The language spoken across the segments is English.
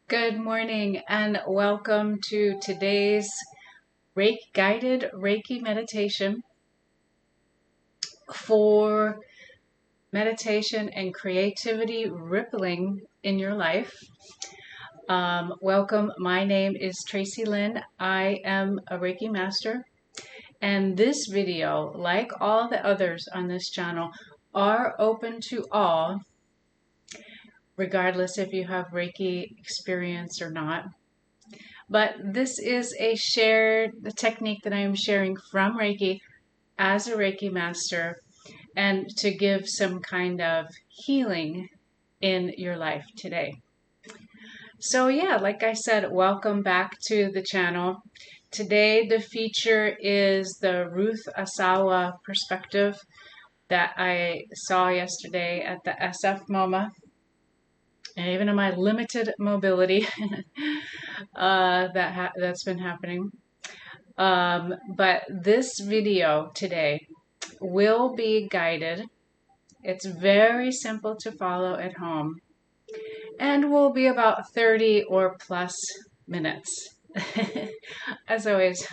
Good morning and welcome to today's Guided Reiki Meditation for meditation and creativity rippling in your life. Welcome. My name is Tracy Lynn. I am a Reiki Master, and this video, like all the others on this channel, are open to all, regardless if you have Reiki experience or not. But this is the technique that I am sharing from Reiki as a Reiki Master, and to give some kind of healing in your life today. So yeah, like I said, welcome back to the channel. Today the feature is the Ruth Asawa perspective that I saw yesterday at the SF MoMA. And even in my limited mobility that's been happening. But this video today will be guided. It's very simple to follow at home and will be about 30 or plus minutes. As always,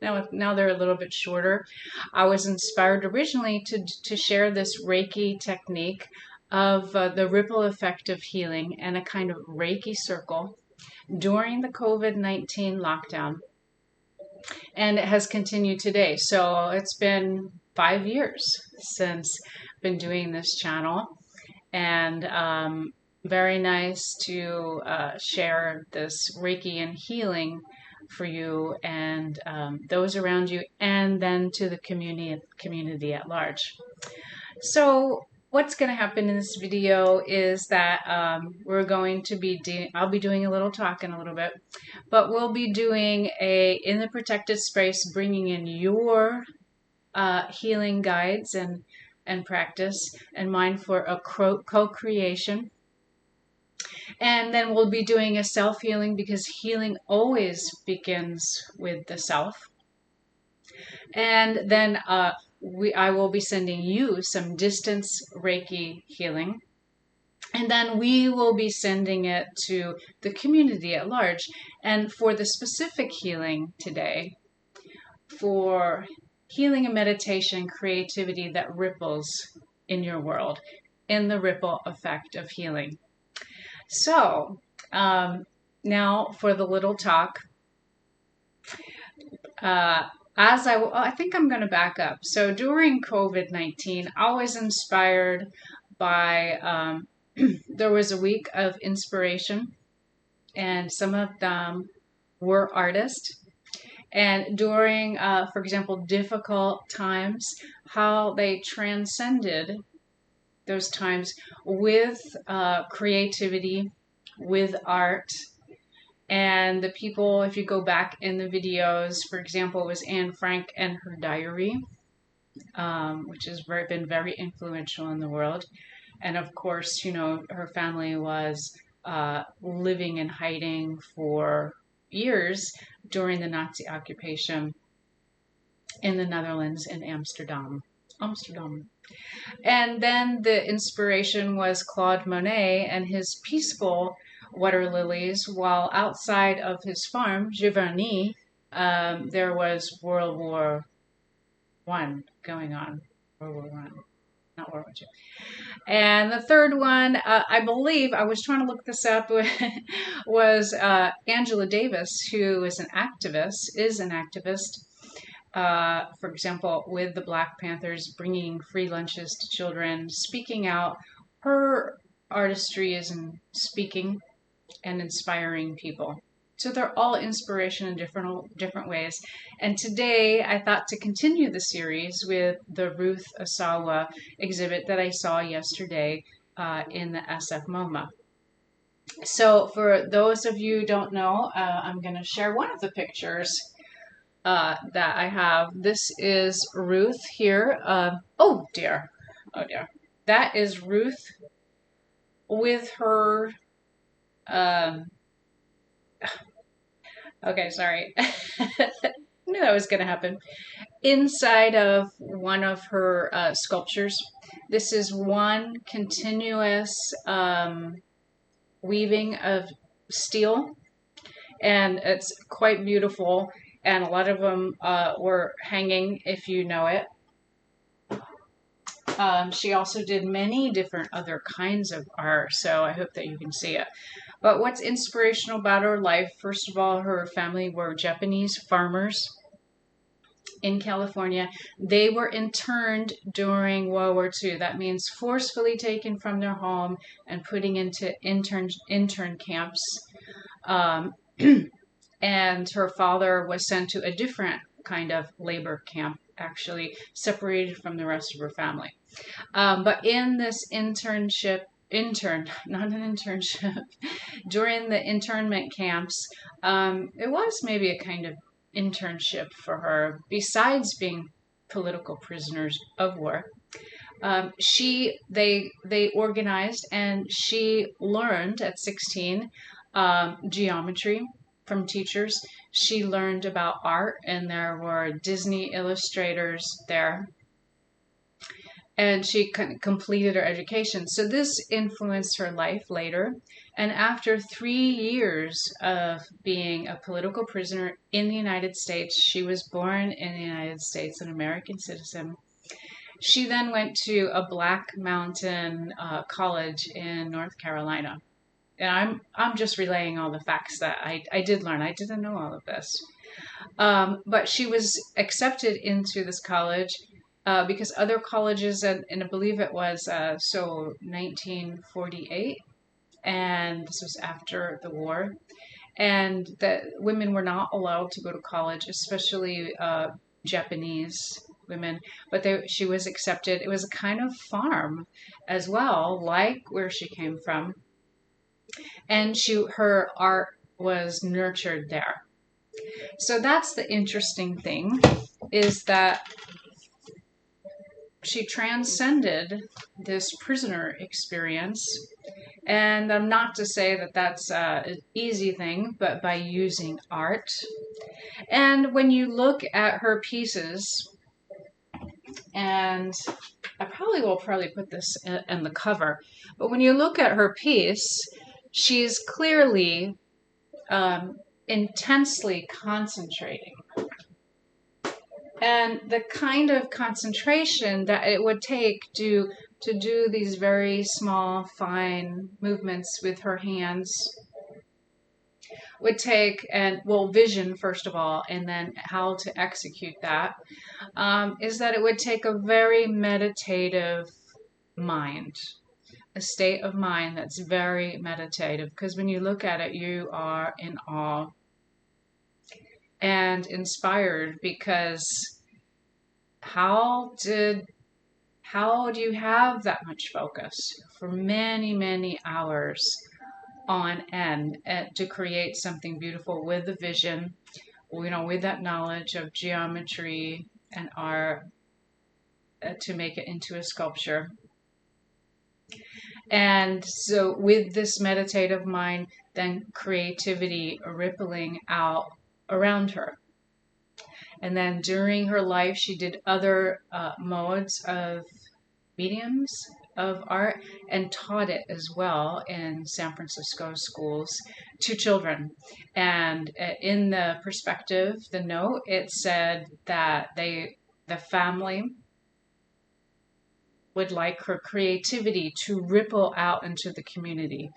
now they're a little bit shorter. I was inspired originally to share this Reiki technique of the ripple effect of healing and a kind of Reiki circle during the COVID-19 lockdown. And it has continued today. So it's been 5 years since I've been doing this channel. And very nice to share this Reiki and healing for you and those around you, and then to the community at large. So what's going to happen in this video is that I'll be doing a little talk in a little bit, but we'll be doing in the protected space, bringing in your healing guides and practice and mind for a co-creation. And then we'll be doing a self-healing, because healing always begins with the self. And then I will be sending you some distance Reiki healing. And then we will be sending it to the community at large. And for the specific healing today, for healing and meditation, creativity that ripples in your world, in the ripple effect of healing. So now for the little talk. I think I'm going to back up. So during COVID-19, I was inspired by, there was a week of inspiration, and some of them were artists. And during, for example, difficult times, how they transcended those times with creativity, with art. And the people, if you go back in the videos, for example, it was Anne Frank and her diary, which has been very influential in the world. And of course, you know, her family was living and hiding for years during the Nazi occupation in the Netherlands, in Amsterdam. And then the inspiration was Claude Monet and his peaceful water lilies, while outside of his farm, Giverny, there was World War I going on. World War I, not World War II. And the third one, I believe, I was trying to look this up, was Angela Davis, who is an activist, for example, with the Black Panthers, bringing free lunches to children, speaking out. Her artistry is in speaking and inspiring people. So they're all inspiration in different ways. And today I thought to continue the series with the Ruth Asawa exhibit that I saw yesterday in the SF MoMA. So for those of you who don't know, I'm going to share one of the pictures that I have. This is Ruth here. Oh dear. That is Ruth with her okay, sorry. I knew that was going to happen. Inside of one of her sculptures. This is one continuous weaving of steel, and it's quite beautiful. And a lot of them were hanging, if you know it. She also did many different other kinds of art, so I hope that you can see it. But what's inspirational about her life? First of all, her family were Japanese farmers in California. They were interned during World War II. That means forcefully taken from their home and putting into intern camps. Um, and her father was sent to a different kind of labor camp, actually separated from the rest of her family. But in this not an internship, during the internment camps, it was maybe a kind of internship for her, besides being political prisoners of war. They organized, and she learned at 16 geometry from teachers. She learned about art, and there were Disney illustrators there. And she completed her education. So this influenced her life later. And after 3 years of being a political prisoner in the United States, she was born in the United States, an American citizen. She then went to a Black Mountain college in North Carolina. And I'm just relaying all the facts that I did learn. I didn't know all of this. But she was accepted into this college because other colleges, and I believe it was 1948, and this was after the war, and that women were not allowed to go to college, especially Japanese women, but she was accepted. It was a kind of farm as well, like where she came from, and her art was nurtured there. So that's the interesting thing, is that she transcended this prisoner experience. And I'm not to say that that's an easy thing, but by using art. And when you look at her pieces, and I will put this in the cover, but when you look at her piece, she's clearly intensely concentrating. And the kind of concentration that it would take to do these very small, fine movements with her hands would take, vision first of all, and then how to execute that, is that it would take a very meditative mind, a state of mind that's very meditative, because when you look at it, you are in awe and inspired, because how do you have that much focus for many, many hours on end to create something beautiful with the vision, with that knowledge of geometry and art, to make it into a sculpture? And so with this meditative mind, then creativity rippling out around her. And then during her life, she did other modes of mediums of art and taught it as well in San Francisco schools to children. And in the perspective, the note, it said that the family would like her creativity to ripple out into the community.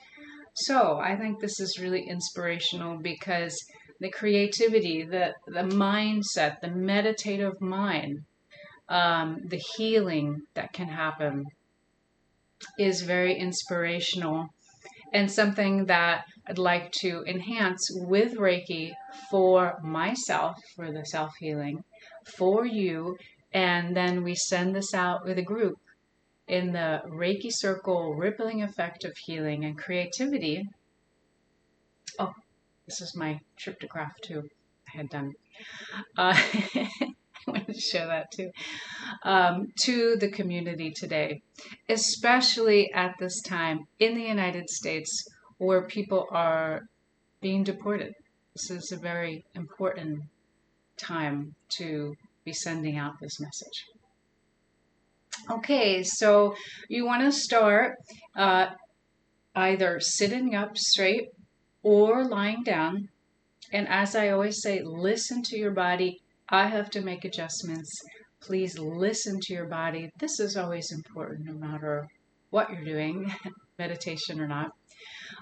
So I think this is really inspirational, because the creativity, the mindset, the meditative mind, the healing that can happen is very inspirational, and something that I'd like to enhance with Reiki for myself, for the self-healing, for you, and then we send this out with a group in the Reiki Circle rippling effect of healing and creativity. Oh, this is my triptograph too. I had done. I wanted to show that too. To the community today, especially at this time in the United States where people are being deported. This is a very important time to be sending out this message. Okay, so you want to start either sitting up straight or lying down. And as I always say, listen to your body. I have to make adjustments. Please listen to your body. This is always important no matter what you're doing, meditation or not.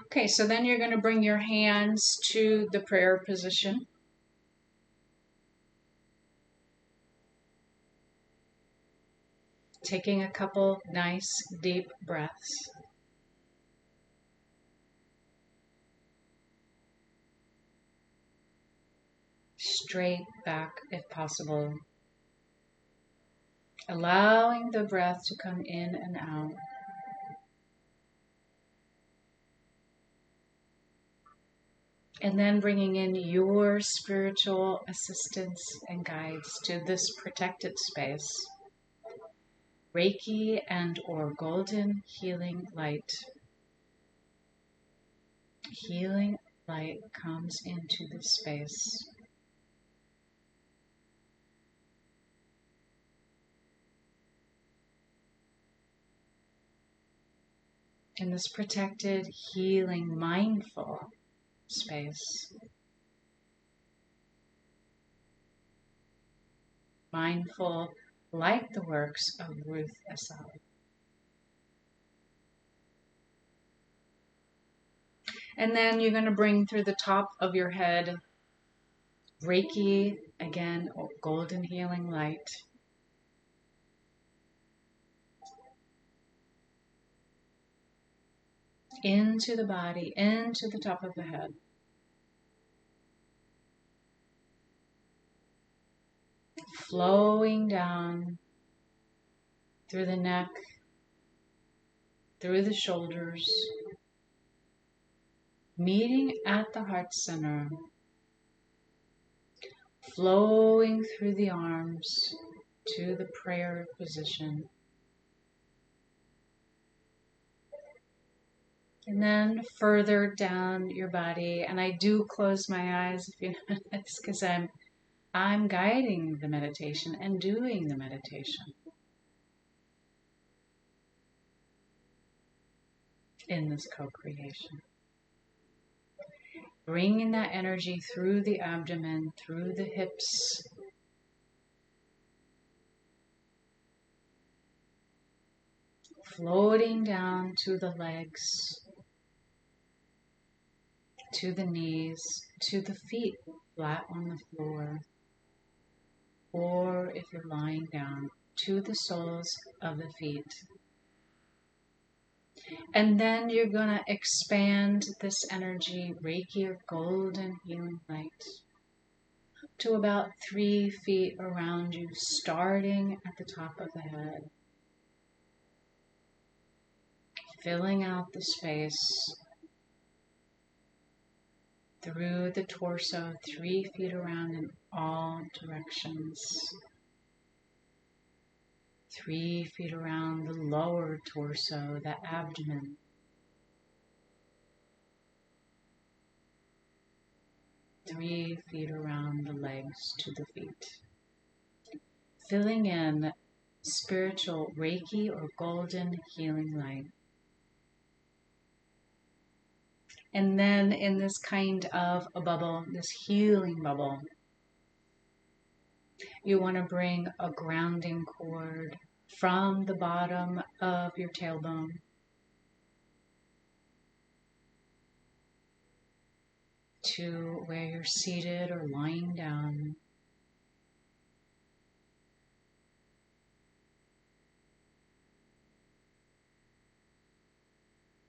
Okay, so then you're going to bring your hands to the prayer position. Taking a couple nice deep breaths. Straight back if possible. Allowing the breath to come in and out. And then bringing in your spiritual assistants and guides to this protected space. Reiki and or golden healing light. Healing light comes into this space. In this protected, healing, mindful space. Mindful like the works of Ruth Asawa. And then you're going to bring through the top of your head Reiki, again, or golden healing light. Into the body, into the top of the head. Flowing down through the neck, through the shoulders, meeting at the heart center, flowing through the arms to the prayer position. And then further down your body, and I do close my eyes if you notice, because I'm guiding the meditation and doing the meditation in this co-creation. Bringing that energy through the abdomen, through the hips, floating down to the legs, to the knees, to the feet flat on the floor, or if you're lying down, to the soles of the feet. And then you're going to expand this energy, Reiki or golden healing light, to about 3 feet around you, starting at the top of the head. Filling out the space through the torso, 3 feet around in all directions. 3 feet around the lower torso, the abdomen. Three feet around the legs to the feet. Filling in spiritual Reiki or golden healing light. And then in this kind of a bubble, this healing bubble, you want to bring a grounding cord from the bottom of your tailbone to where you're seated or lying down.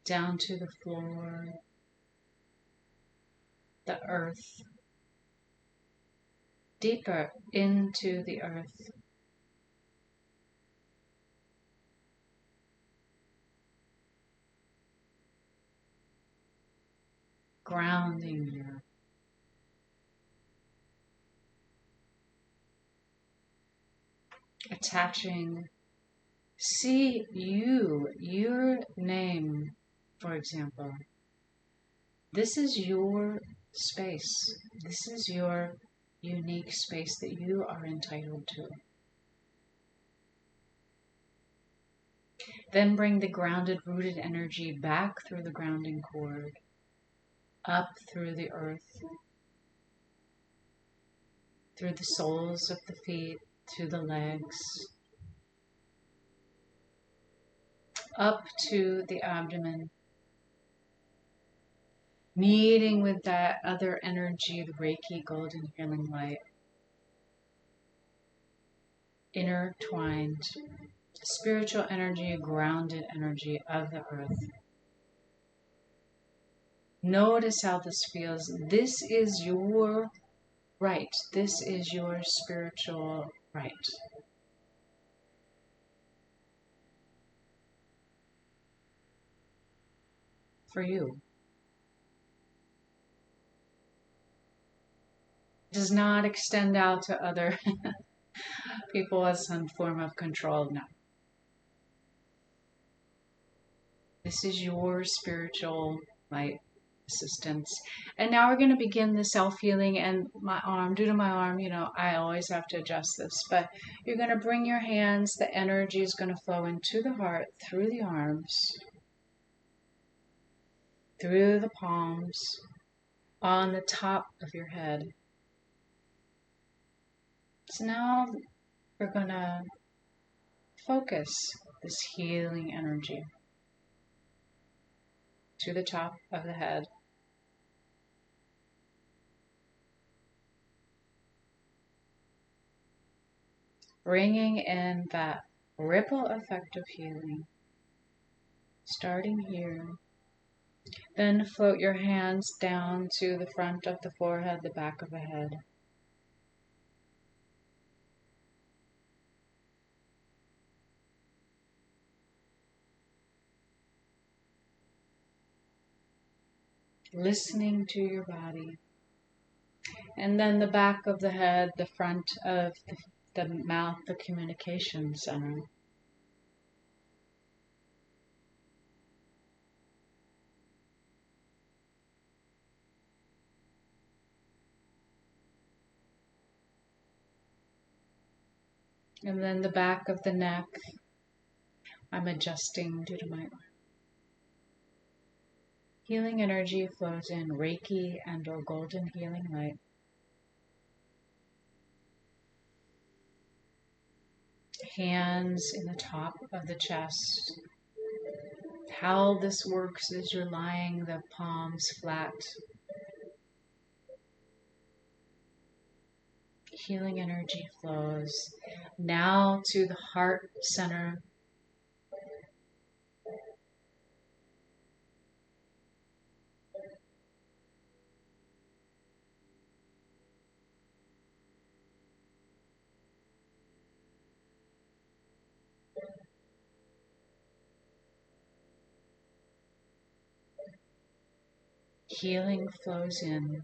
Down to the floor, the earth, deeper into the earth. Grounding you. Attaching. See you, your name, for example. This is your space. This is your unique space that you are entitled to. Then bring the grounded, rooted energy back through the grounding cord. up through the earth, through the soles of the feet, to the legs, up to the abdomen, meeting with that other energy, the Reiki golden healing light, intertwined, spiritual energy, grounded energy of the earth. Notice how this feels. This is your right. This is your spiritual right. For you. It does not extend out to other people as some form of control. No. This is your spiritual light assistance. And now we're going to begin the self-healing. And my arm, due to my arm, I always have to adjust this, but you're going to bring your hands, the energy is going to flow into the heart, through the arms, through the palms, on the top of your head. So now we're going to focus this healing energy to the top of the head. Bringing in that ripple effect of healing, starting here. Then float your hands down to the front of the forehead, the back of the head. Listening to your body. And then the back of the head, the front of the mouth, the communication center. And then the back of the neck, I'm adjusting due to my arm. Healing energy flows in, Reiki and or golden healing light. Hands in the top of the chest. How this works is you're lying the palms flat. Healing energy flows now to the heart center. Healing flows in.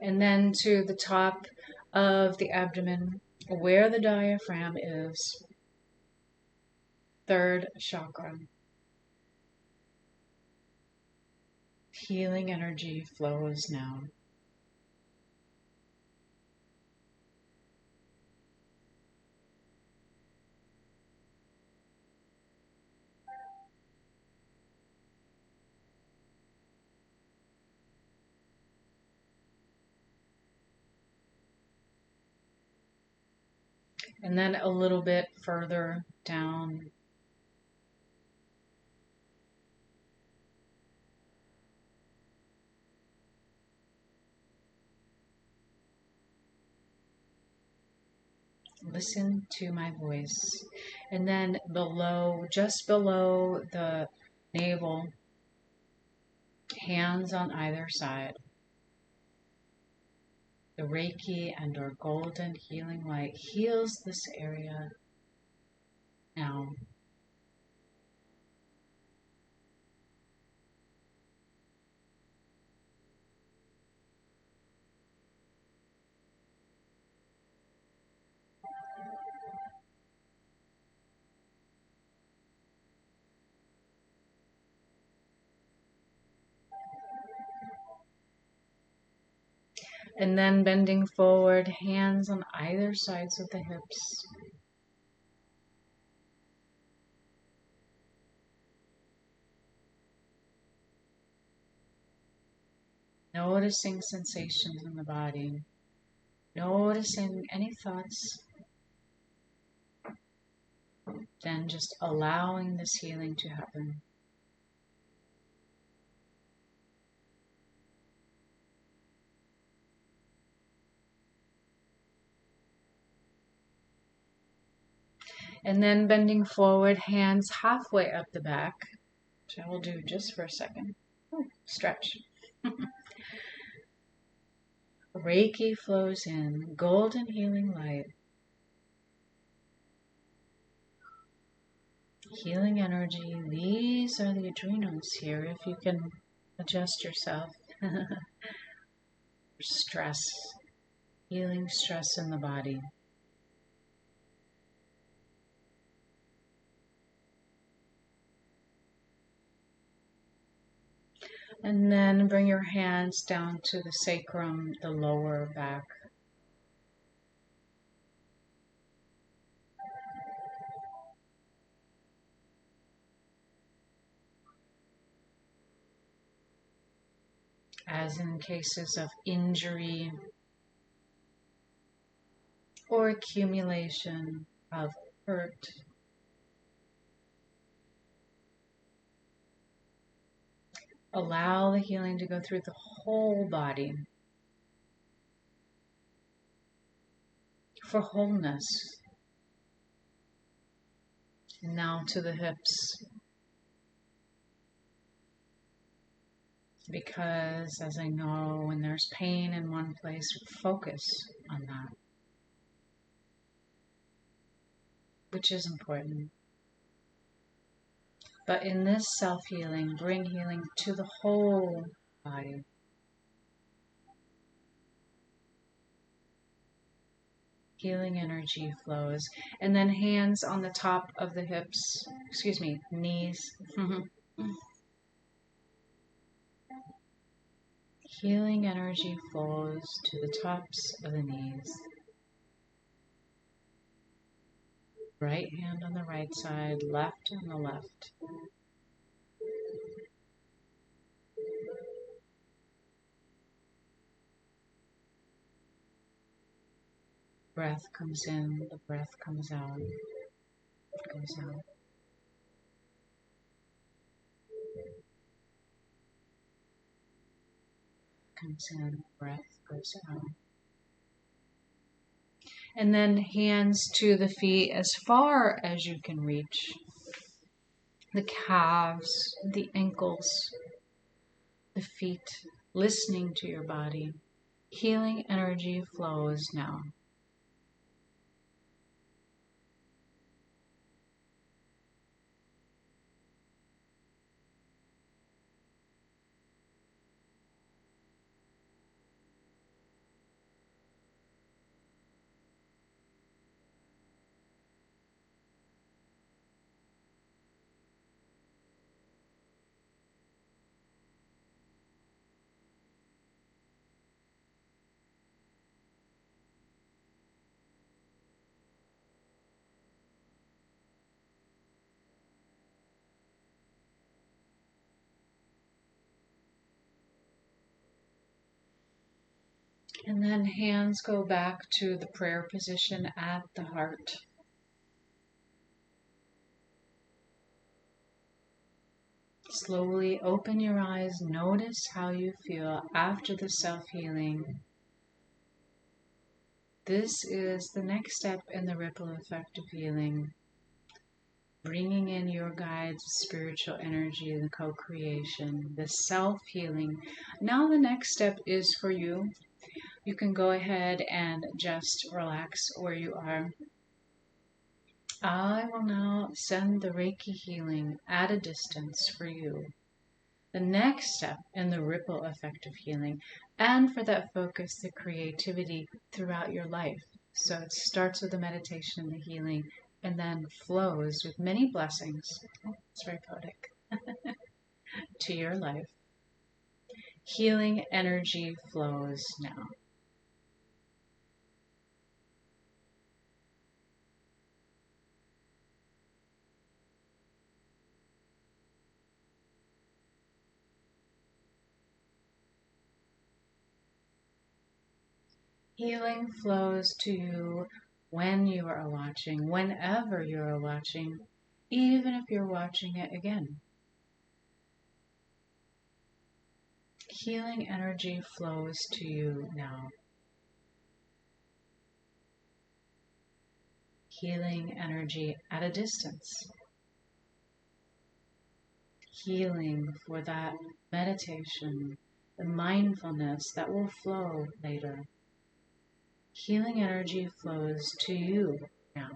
And then to the top of the abdomen, where the diaphragm is, third chakra. Healing energy flows now. And then a little bit further down. Listen to my voice. And then below, just below the navel, hands on either side. The Reiki and or golden healing light heals this area now. And then bending forward, hands on either sides of the hips. Noticing sensations in the body. Noticing any thoughts. Then just allowing this healing to happen. And then bending forward, hands halfway up the back, which I will do just for a second. Stretch. Reiki flows in, golden healing light. Healing energy, these are the adrenals here, if you can adjust yourself. Stress, healing stress in the body. And then bring your hands down to the sacrum, the lower back. As in cases of injury or accumulation of hurt, allow the healing to go through the whole body for wholeness. And now to the hips. Because, as I know, when there's pain in one place, focus on that, which is important. But in this self-healing, bring healing to the whole body. Healing energy flows. And then hands on the top of the hips, knees. Healing energy flows to the tops of the knees. Right hand on the right side, left on the left. Breath comes in, the breath comes out, goes out. Comes in, breath goes out. And then hands to the feet as far as you can reach. The calves, the ankles, the feet, listening to your body. Healing energy flows now. And then hands go back to the prayer position at the heart. Slowly open your eyes. Notice how you feel after the self-healing. This is the next step in the ripple effect of healing. Bringing in your guides, spiritual energy, the co-creation, the self-healing. Now the next step is for you. You can go ahead and just relax where you are. I will now send the Reiki healing at a distance for you. The next step in the ripple effect of healing, and for that focus, the creativity throughout your life. So it starts with the meditation, the healing, and then flows with many blessings. It's very poetic. To your life. Healing energy flows now. Healing flows to you when you are watching, whenever you are watching, even if you're watching it again. Healing energy flows to you now. Healing energy at a distance. Healing for that meditation, the mindfulness that will flow later. Healing energy flows to you now.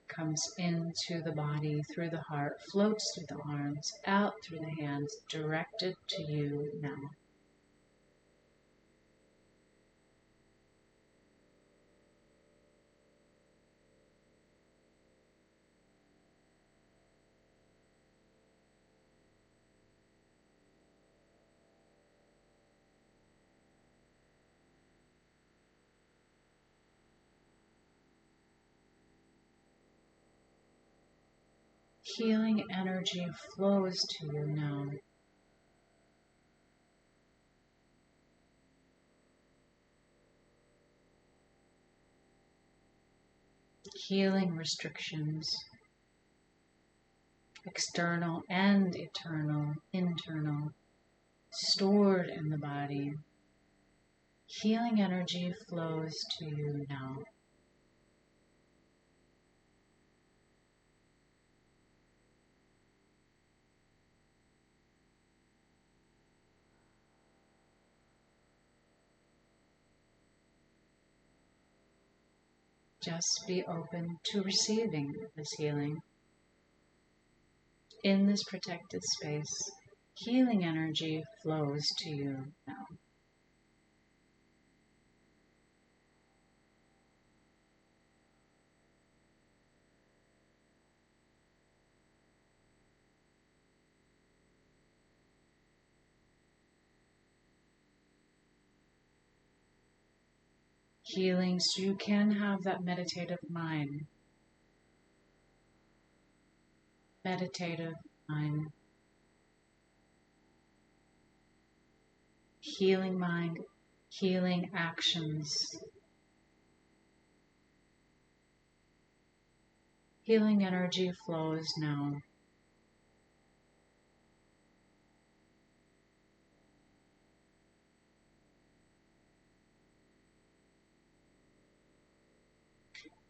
Comes into the body, through the heart, floats through the arms, out through the hands, directed to you now. Healing energy flows to you now. Healing restrictions, external and eternal, internal, stored in the body. Healing energy flows to you now. Just be open to receiving this healing. In this protected space, healing energy flows to you now. Healing so you can have that meditative mind. Meditative mind. Healing mind, healing actions. Healing energy flows now.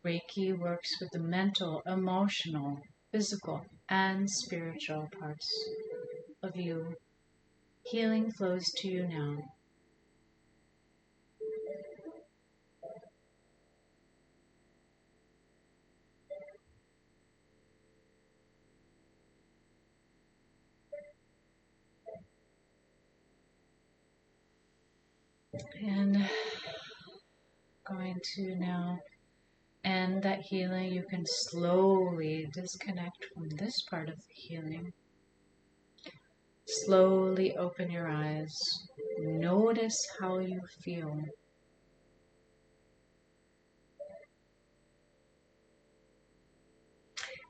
Reiki works with the mental, emotional, physical, and spiritual parts of you. Healing flows to you now. And going to now end that healing. You can slowly disconnect from this part of the healing. Slowly open your eyes. Notice how you feel.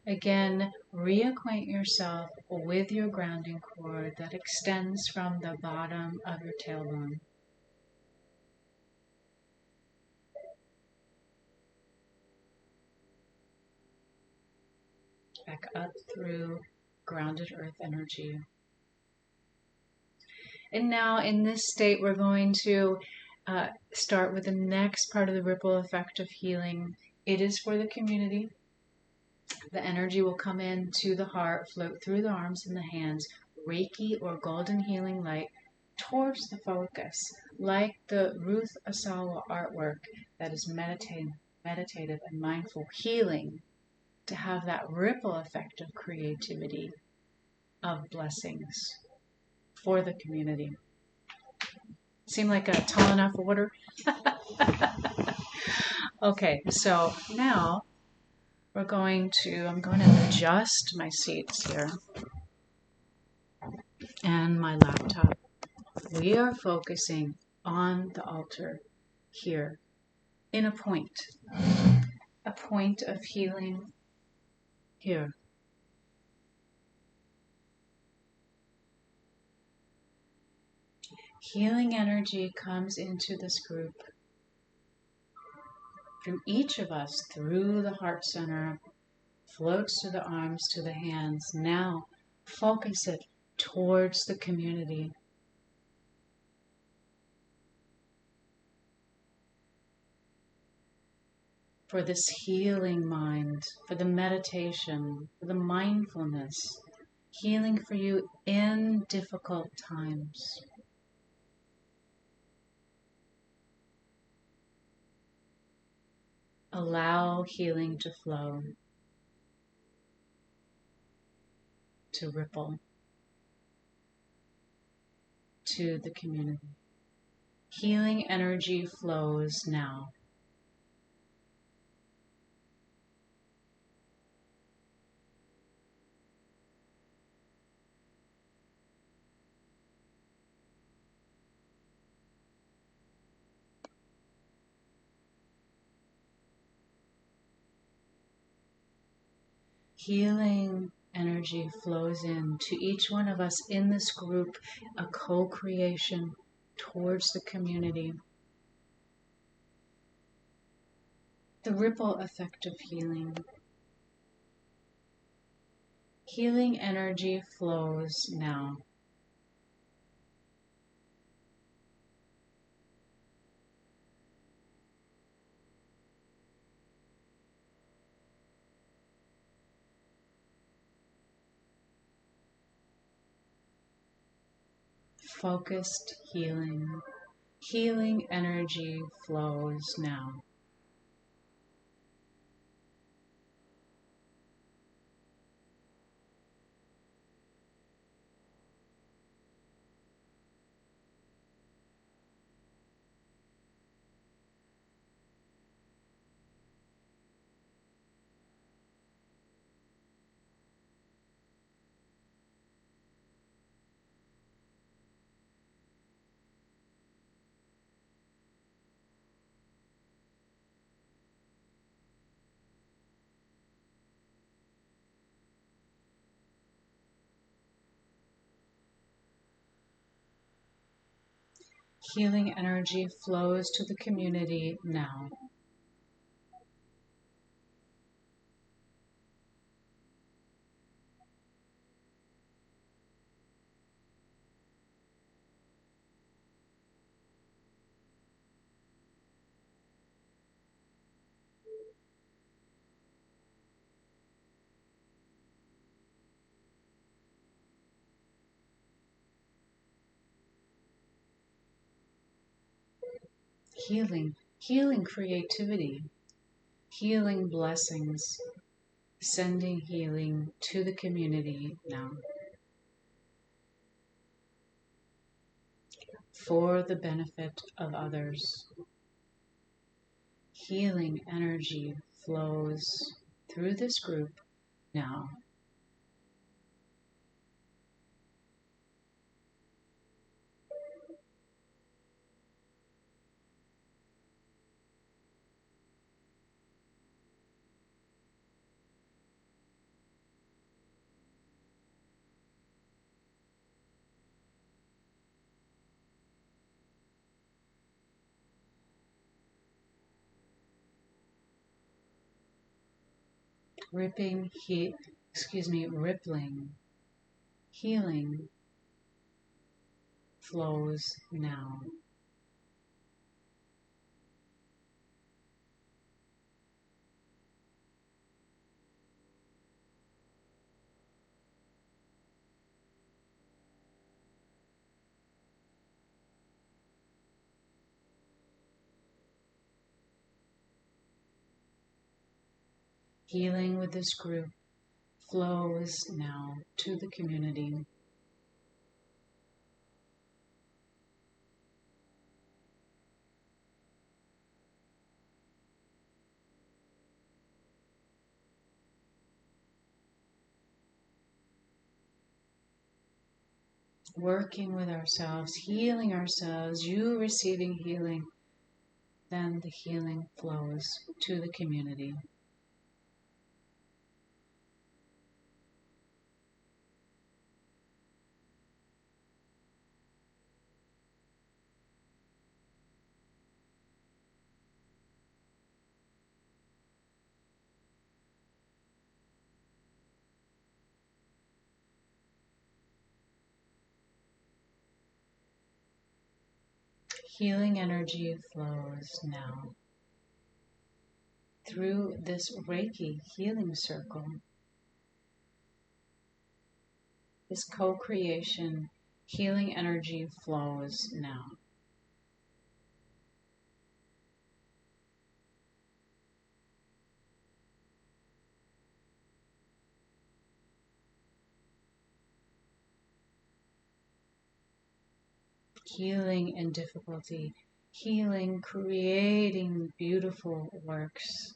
Again, reacquaint yourself with your grounding cord that extends from the bottom of your tailbone. Back up through grounded earth energy. And now in this state, we're going to start with the next part of the ripple effect of healing. It is for the community. The energy will come into the heart, float through the arms and the hands, Reiki or golden healing light towards the focus, like the Ruth Asawa artwork that is meditative and mindful healing, to have that ripple effect of creativity, of blessings for the community. Seem like a tall enough order? Okay, so now I'm going to adjust my seats here and my laptop. We are focusing on the altar here in a point of healing here. Healing energy comes into this group from each of us through the heart center, floats to the arms, to the hands. Now focus it towards the community. For this healing mind, for the meditation, for the mindfulness, healing for you in difficult times. Allow healing to flow, to ripple to the community. Healing energy flows now. Healing energy flows in to each one of us in this group, a co-creation towards the community. The ripple effect of healing. Healing energy flows now. Focused healing. Healing energy flows now. Healing energy flows to the community now. Healing creativity, healing blessings, sending healing to the community now. For the benefit of others. Healing energy flows through this group now. Rippling, healing flows now. Healing with this group flows now to the community. Working with ourselves, healing ourselves, you receiving healing, then the healing flows to the community. Healing energy flows now through this Reiki healing circle. This co-creation healing energy flows now. Healing in difficulty, healing, creating beautiful works,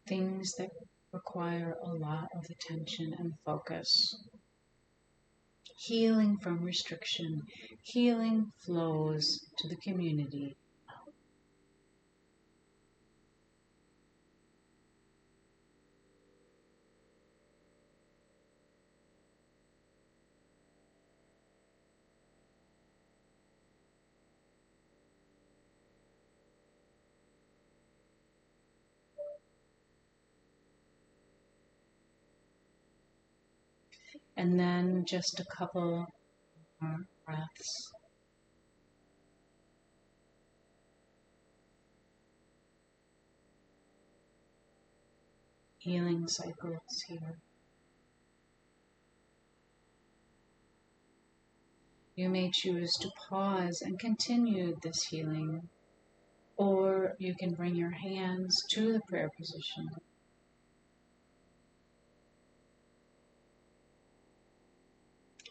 things that require a lot of attention and focus. Healing from restriction, healing flows to the community. And then just a couple more breaths. Healing cycles here. You may choose to pause and continue this healing, or you can bring your hands to the prayer position.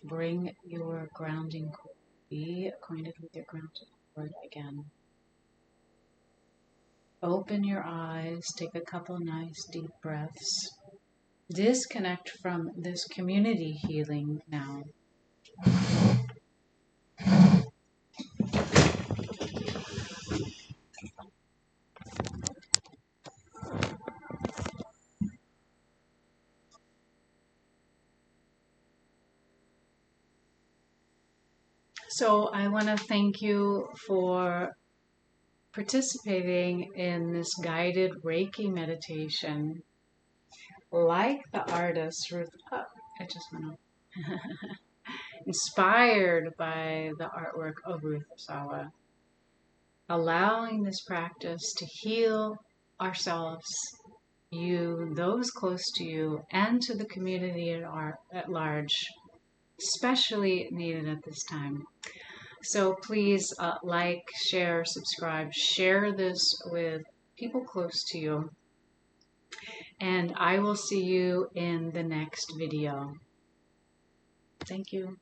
Bring your grounding cord. Be acquainted with your grounding cord again. Open your eyes, take a couple nice deep breaths. Disconnect from this community healing now. So I want to thank you for participating in this guided Reiki meditation. Like the artist Ruth, I just went on. Inspired by the artwork of Ruth Asawa. Allowing this practice to heal ourselves, you, those close to you, and to the community at large, especially needed at this time. So please like, share, subscribe, share this with people close to you. And I will see you in the next video. Thank you.